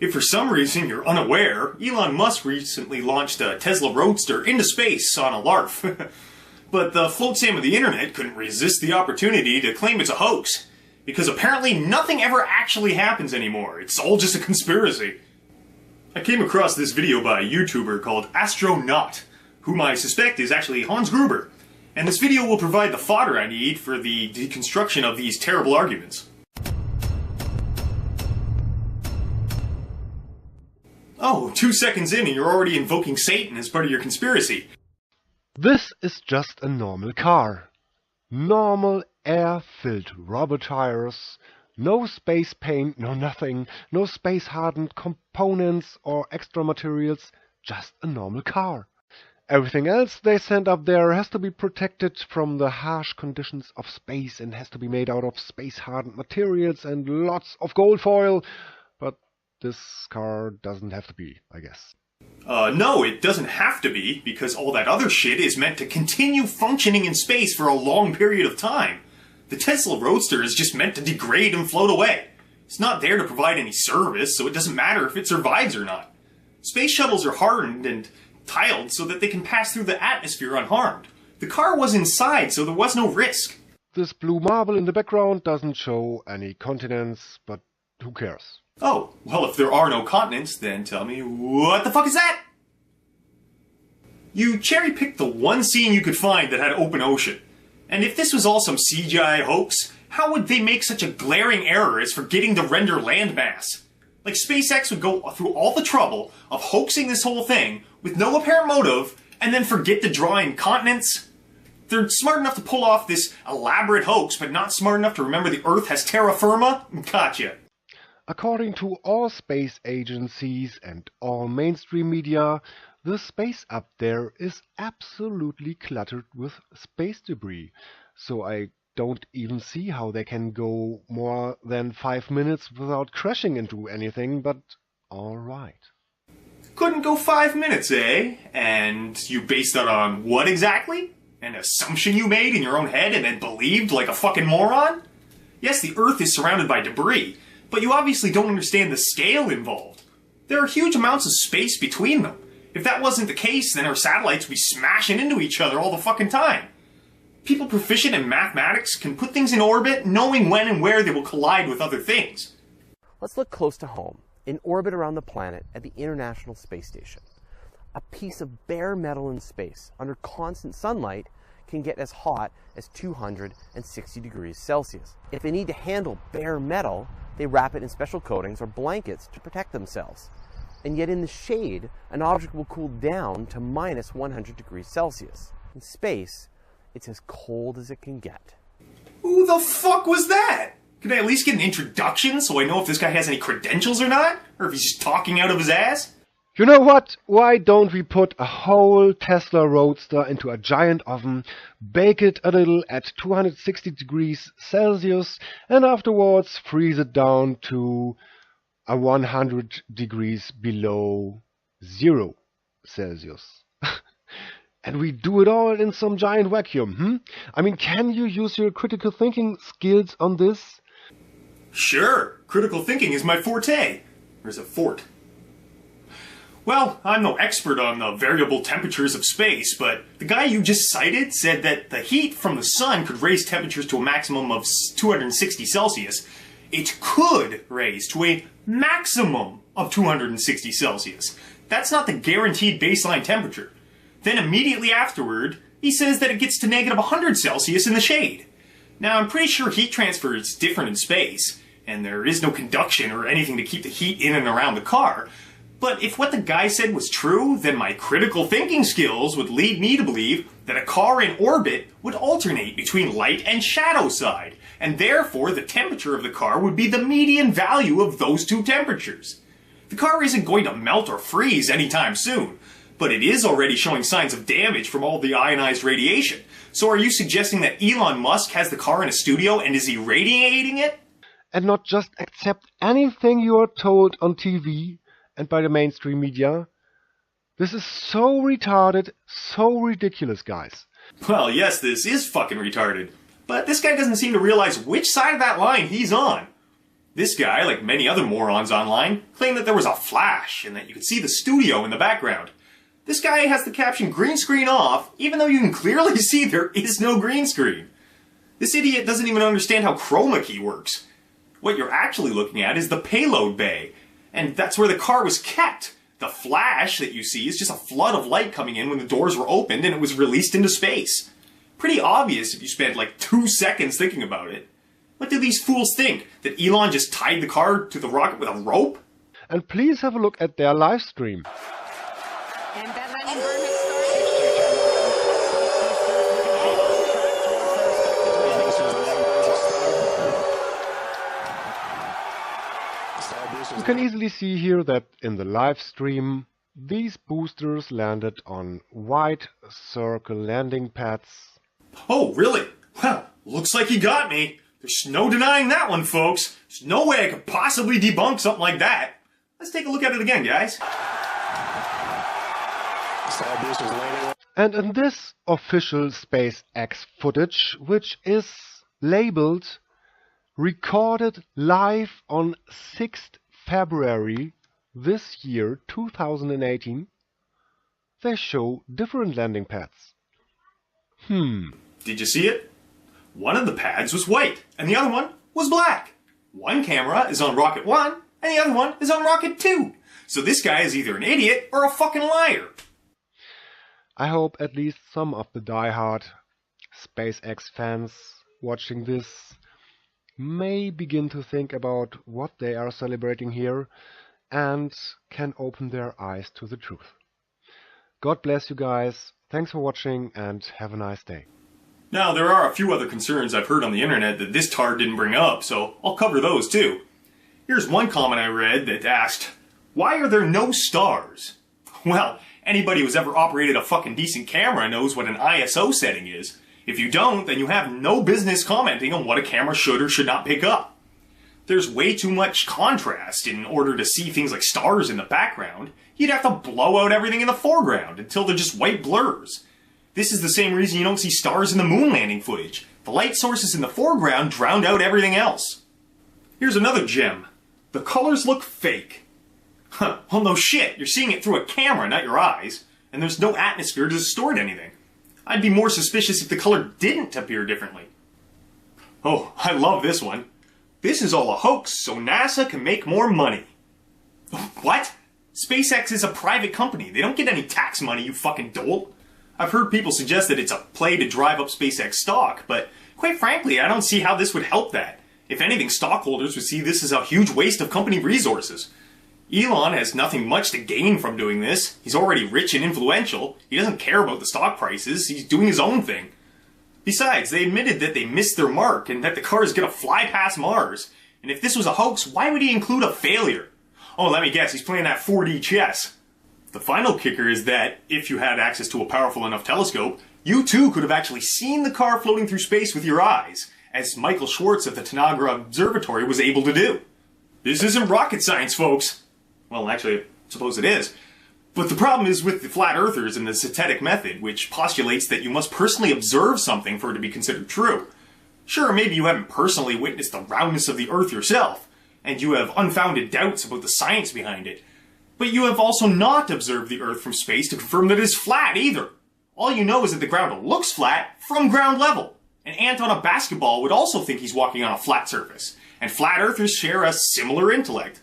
If for some reason you're unaware, Elon Musk recently launched a Tesla Roadster into space on a LARF. But the float Sam of the internet couldn't resist the opportunity to claim it's a hoax. Because apparently nothing ever actually happens anymore. It's all just a conspiracy. I came across this video by a YouTuber called Astronaut, whom I suspect is actually Hans Gruber. And this video will provide the fodder I need for the deconstruction of these terrible arguments. Oh, 2 seconds in and you're already invoking Satan as part of your conspiracy. This is just a normal car. Normal air-filled rubber tires, no space paint, no nothing, no space-hardened components or extra materials, just a normal car. Everything else they send up there has to be protected from the harsh conditions of space and has to be made out of space-hardened materials and lots of gold foil, but this car doesn't have to be, I guess. No, it doesn't have to be, because all that other shit is meant to continue functioning in space for a long period of time. The Tesla Roadster is just meant to degrade and float away. It's not there to provide any service, so it doesn't matter if it survives or not. Space shuttles are hardened and tiled so that they can pass through the atmosphere unharmed. The car was inside, so there was no risk. This blue marble in the background doesn't show any continents, but who cares? Oh, well, if there are no continents, then tell me, what the fuck is that? You cherry-picked the one scene you could find that had open ocean. And if this was all some CGI hoax, how would they make such a glaring error as forgetting to render landmass? Like, SpaceX would go through all the trouble of hoaxing this whole thing with no apparent motive, and then forget to draw in continents? They're smart enough to pull off this elaborate hoax, but not smart enough to remember the Earth has terra firma? Gotcha. According to all space agencies and all mainstream media, the space up there is absolutely cluttered with space debris. So I don't even see how they can go more than 5 minutes without crashing into anything, but alright. Couldn't go 5 minutes, eh? And you based that on what exactly? An assumption you made in your own head and then believed like a fucking moron? Yes, the Earth is surrounded by debris, but you obviously don't understand the scale involved. There are huge amounts of space between them. If that wasn't the case, then our satellites would be smashing into each other all the fucking time. People proficient in mathematics can put things in orbit knowing when and where they will collide with other things. Let's look close to home, in orbit around the planet at the International Space Station. A piece of bare metal in space under constant sunlight can get as hot as 260 degrees Celsius. If they need to handle bare metal, they wrap it in special coatings or blankets to protect themselves. And yet in the shade, an object will cool down to minus 100 degrees Celsius. In space, it's as cold as it can get. Who the fuck was that? Can I at least get an introduction so I know if this guy has any credentials or not? Or if he's just talking out of his ass? You know what? Why don't we put a whole Tesla Roadster into a giant oven, bake it a little at 260 degrees Celsius, and afterwards freeze it down to 100 degrees below 0 Celsius. And we do it all in some giant vacuum, I mean, can you use your critical thinking skills on this? Sure, critical thinking is my forte. Or is it fort? Well, I'm no expert on the variable temperatures of space, but the guy you just cited said that the heat from the sun could raise temperatures to a maximum of 260 Celsius. It could raise to a maximum of 260 Celsius. That's not the guaranteed baseline temperature. Then immediately afterward, he says that it gets to negative 100 Celsius in the shade. Now, I'm pretty sure heat transfer is different in space, and there is no conduction or anything to keep the heat in and around the car. But if what the guy said was true, then my critical thinking skills would lead me to believe that a car in orbit would alternate between light and shadow side, and therefore the temperature of the car would be the median value of those two temperatures. The car isn't going to melt or freeze anytime soon, but it is already showing signs of damage from all the ionized radiation. So are you suggesting that Elon Musk has the car in a studio and is irradiating it? And not just accept anything you are told on TV and by the mainstream media. This is so retarded, so ridiculous, guys. Well, yes, this is fucking retarded. But this guy doesn't seem to realize which side of that line he's on. This guy, like many other morons online, claimed that there was a flash and that you could see the studio in the background. This guy has the caption "green screen off," even though you can clearly see there is no green screen. This idiot doesn't even understand how chroma key works. What you're actually looking at is the payload bay, and that's where the car was kept. The flash that you see is just a flood of light coming in when the doors were opened and it was released into space. Pretty obvious if you spent like 2 seconds thinking about it. What do these fools think? That Elon just tied the car to the rocket with a rope? And please have a look at their live stream. And that landing burn has started. You can easily see here that in the live stream, these boosters landed on white circle landing pads. Oh, really? Well, looks like you got me. There's no denying that one, folks. There's no way I could possibly debunk something like that. Let's take a look at it again, guys. And in this official SpaceX footage, which is labeled recorded live on 6th February this year, 2018, they show different landing pads. Did you see it? One of the pads was white, and the other one was black. One camera is on rocket 1, and the other one is on rocket 2. So this guy is either an idiot or a fucking liar. I hope at least some of the die-hard SpaceX fans watching this may begin to think about what they are celebrating here and can open their eyes to the truth. God bless you guys. Thanks for watching and have a nice day. Now, there are a few other concerns I've heard on the internet that this tard didn't bring up, so I'll cover those too. Here's one comment I read that asked, "Why are there no stars?" Well, anybody who's ever operated a fucking decent camera knows what an ISO setting is. If you don't, then you have no business commenting on what a camera should or should not pick up. There's way too much contrast in order to see things like stars in the background. You'd have to blow out everything in the foreground until they're just white blurs. This is the same reason you don't see stars in the moon landing footage. The light sources in the foreground drowned out everything else. Here's another gem. The colors look fake. Huh, well no shit, you're seeing it through a camera, not your eyes, and there's no atmosphere to distort anything. I'd be more suspicious if the color didn't appear differently. Oh, I love this one. This is all a hoax so NASA can make more money. What? SpaceX is a private company. They don't get any tax money, you fucking dolt. I've heard people suggest that it's a play to drive up SpaceX stock, but quite frankly, I don't see how this would help that. If anything, stockholders would see this as a huge waste of company resources. Elon has nothing much to gain from doing this. He's already rich and influential. He doesn't care about the stock prices. He's doing his own thing. Besides, they admitted that they missed their mark and that the car is going to fly past Mars. And if this was a hoax, why would he include a failure? Oh, let me guess, he's playing that 4D chess. The final kicker is that, if you had access to a powerful enough telescope, you too could have actually seen the car floating through space with your eyes, as Michael Schwartz of the Tanagra Observatory was able to do. This isn't rocket science, folks. Well, actually, I suppose it is. But the problem is with the flat earthers and the synthetic method, which postulates that you must personally observe something for it to be considered true. Sure, maybe you haven't personally witnessed the roundness of the earth yourself, and you have unfounded doubts about the science behind it. But you have also not observed the earth from space to confirm that it is flat either. All you know is that the ground looks flat from ground level. An ant on a basketball would also think he's walking on a flat surface, and flat earthers share a similar intellect.